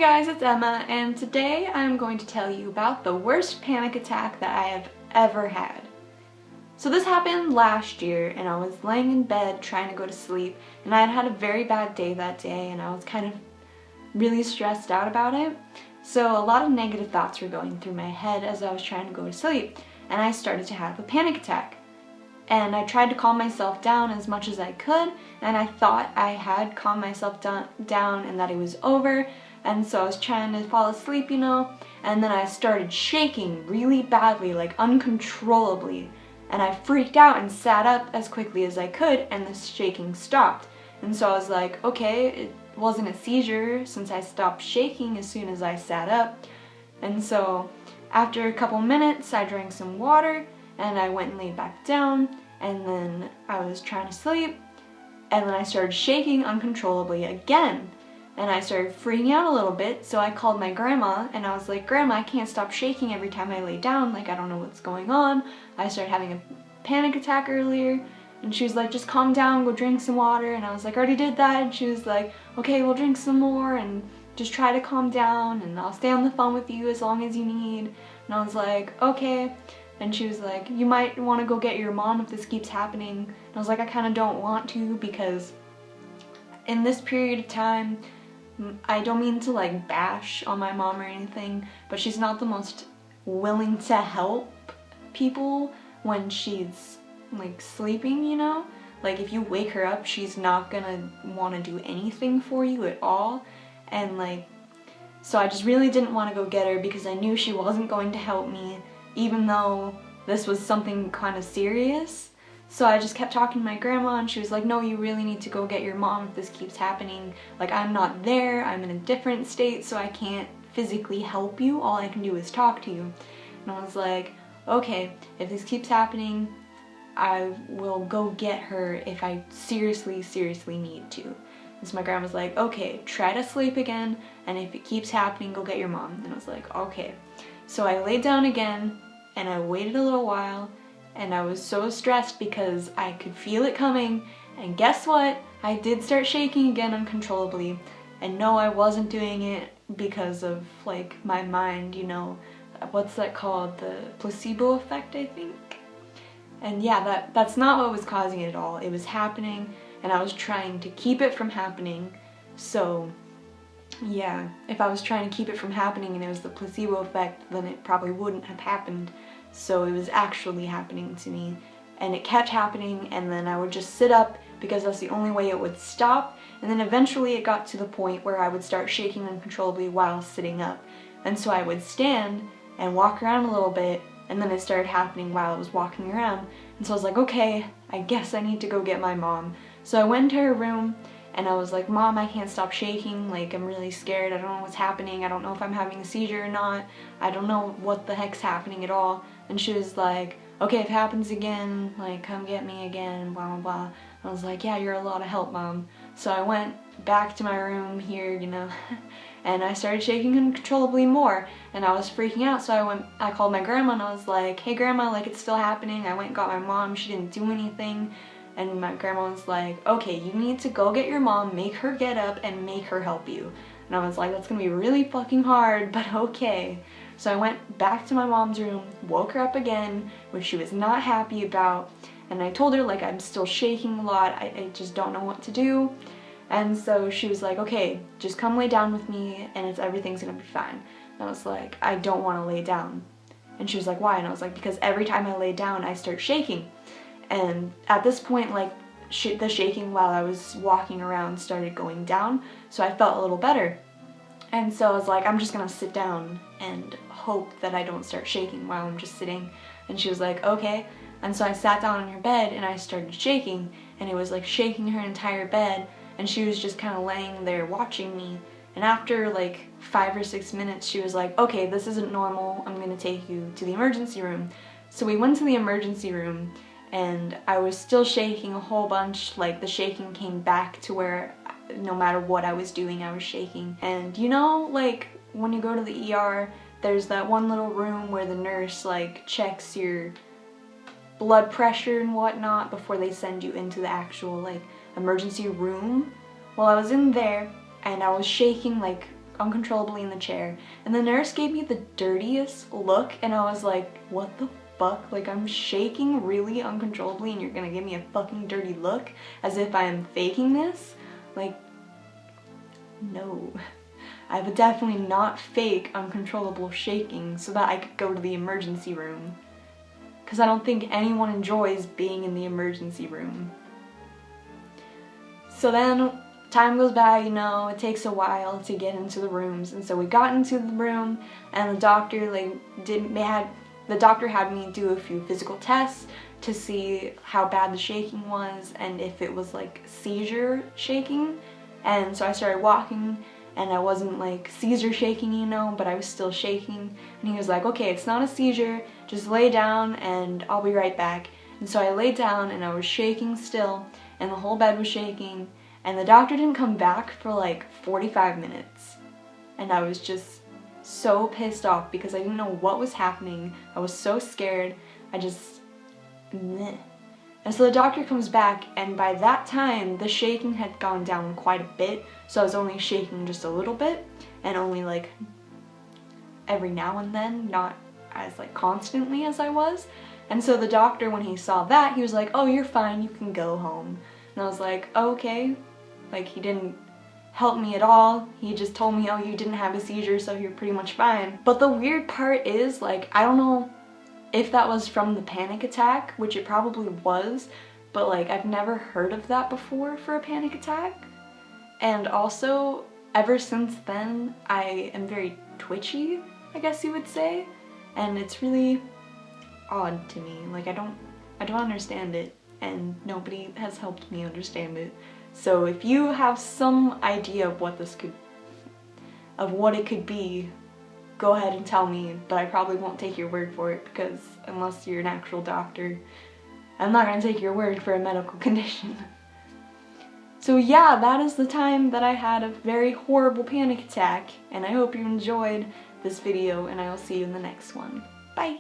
guys, it's Emma, and today I'm going to tell you about the worst panic attack that I have ever had. So this happened last year, and I was laying in bed trying to go to sleep, and I had had a very bad day that day, and I was kind of really stressed out about it. So a lot of negative thoughts were going through my head as I was trying to go to sleep, and I started to have a panic attack. And I tried to calm myself down as much as I could, and I thought I had calmed myself down and that it was over. And so I was trying to fall asleep, and then I started shaking really badly, like uncontrollably. And I freaked out and sat up as quickly as I could, and the shaking stopped. And so I was like, okay, it wasn't a seizure since I stopped shaking as soon as I sat up. And so after a couple minutes, I drank some water, and I went and laid back down, and then I was trying to sleep, and then I started shaking uncontrollably again. And I started freaking out a little bit, so I called my grandma, and I was like, Grandma, I can't stop shaking every time I lay down, like I don't know what's going on. I started having a panic attack earlier, and she was like, just calm down, go drink some water, and I was like, I already did that, and she was like, okay, we'll drink some more, and just try to calm down, and I'll stay on the phone with you as long as you need. And I was like, okay. And she was like, you might want to go get your mom if this keeps happening. And I was like, I kind of don't want to, because in this period of time, I don't mean to like bash on my mom or anything, but she's not the most willing to help people when she's like sleeping, Like if you wake her up, she's not gonna want to do anything for you at all. And like, so I just really didn't want to go get her because I knew she wasn't going to help me, even though this was something kind of serious. So I just kept talking to my grandma, and she was like, no, you really need to go get your mom if this keeps happening. Like, I'm not there, I'm in a different state, so I can't physically help you. All I can do is talk to you. And I was like, okay, if this keeps happening, I will go get her if I seriously need to. And so my grandma was like, okay, try to sleep again, and if it keeps happening, go get your mom. And I was like, okay. So I laid down again, and I waited a little while, and I was so stressed because I could feel it coming, and guess what? I did start shaking again uncontrollably, and no, I wasn't doing it because of like my mind, what's that called? The placebo effect, I think? And yeah, that's not what was causing it at all. It was happening, and I was trying to keep it from happening. So yeah, if I was trying to keep it from happening and it was the placebo effect, then it probably wouldn't have happened. So it was actually happening to me, and it kept happening, and then I would just sit up because that's the only way it would stop, and then eventually it got to the point where I would start shaking uncontrollably while sitting up. And so I would stand and walk around a little bit, and then it started happening while I was walking around. And so I was like, okay, I guess I need to go get my mom. So I went to her room, and I was like, Mom, I can't stop shaking, like I'm really scared, I don't know what's happening, I don't know if I'm having a seizure or not, I don't know what the heck's happening at all. And she was like, okay, if it happens again, like come get me again, blah blah blah. I was like, yeah, you're a lot of help, Mom. So I went back to my room here, and I started shaking uncontrollably more, and I was freaking out. So I called my grandma, and I was like, hey grandma, like it's still happening. I went and got my mom, she didn't do anything. And my grandma was like, okay, you need to go get your mom, make her get up, and make her help you. And I was like, that's gonna be really fucking hard, but okay. So I went back to my mom's room, woke her up again, which she was not happy about, and I told her, like, I'm still shaking a lot, I just don't know what to do. And so she was like, okay, just come lay down with me, and everything's gonna be fine. And I was like, I don't wanna lay down. And she was like, why? And I was like, because every time I lay down, I start shaking. And at this point, like, the shaking while I was walking around started going down, so I felt a little better. And so I was like, I'm just gonna sit down and hope that I don't start shaking while I'm just sitting. And she was like, okay. And so I sat down on her bed, and I started shaking, and it was like shaking her entire bed, and she was just kind of laying there watching me. And after like 5 or 6 minutes, she was like, okay, this isn't normal, I'm gonna take you to the emergency room. So we went to the emergency room, and I was still shaking a whole bunch. Like the shaking came back to where no matter what I was doing, I was shaking. And like when you go to the ER, there's that one little room where the nurse like checks your blood pressure and whatnot before they send you into the actual like emergency room. Well, I was in there, and I was shaking like uncontrollably in the chair, and the nurse gave me the dirtiest look, and I was like, what the fuck? Like, I'm shaking really uncontrollably and you're gonna give me a fucking dirty look as if I am faking this? Like, no. I would definitely not fake uncontrollable shaking so that I could go to the emergency room. Because I don't think anyone enjoys being in the emergency room. So then time goes by, you know, it takes a while to get into the rooms, and so we got into the room, and the doctor had me do a few physical tests to see how bad the shaking was and if it was like seizure shaking. And so I started walking, and I wasn't like seizure shaking, you know, but I was still shaking. And he was like, okay, it's not a seizure, just lay down and I'll be right back. And so I laid down and I was shaking still, and the whole bed was shaking, and the doctor didn't come back for like 45 minutes. And I was just so pissed off because I didn't know what was happening. I was so scared. Meh. And so the doctor comes back, and by that time the shaking had gone down quite a bit, so I was only shaking just a little bit and only like every now and then, not as like constantly as I was. And so the doctor, when he saw that, he was like, oh, you're fine, you can go home. And I was like, oh, okay. Like, he didn't help me at all. He just told me, oh, you didn't have a seizure, so you're pretty much fine. But the weird part is, like, I don't know if that was from the panic attack, which it probably was, but like, I've never heard of that before for a panic attack. And also, ever since then, I am very twitchy, I guess you would say. And it's really odd to me. Like, I don't understand it, and nobody has helped me understand it. So if you have some idea of what it could be, go ahead and tell me, but I probably won't take your word for it, because unless you're an actual doctor, I'm not gonna take your word for a medical condition. So yeah, that is the time that I had a very horrible panic attack, and I hope you enjoyed this video, and I will see you in the next one. Bye!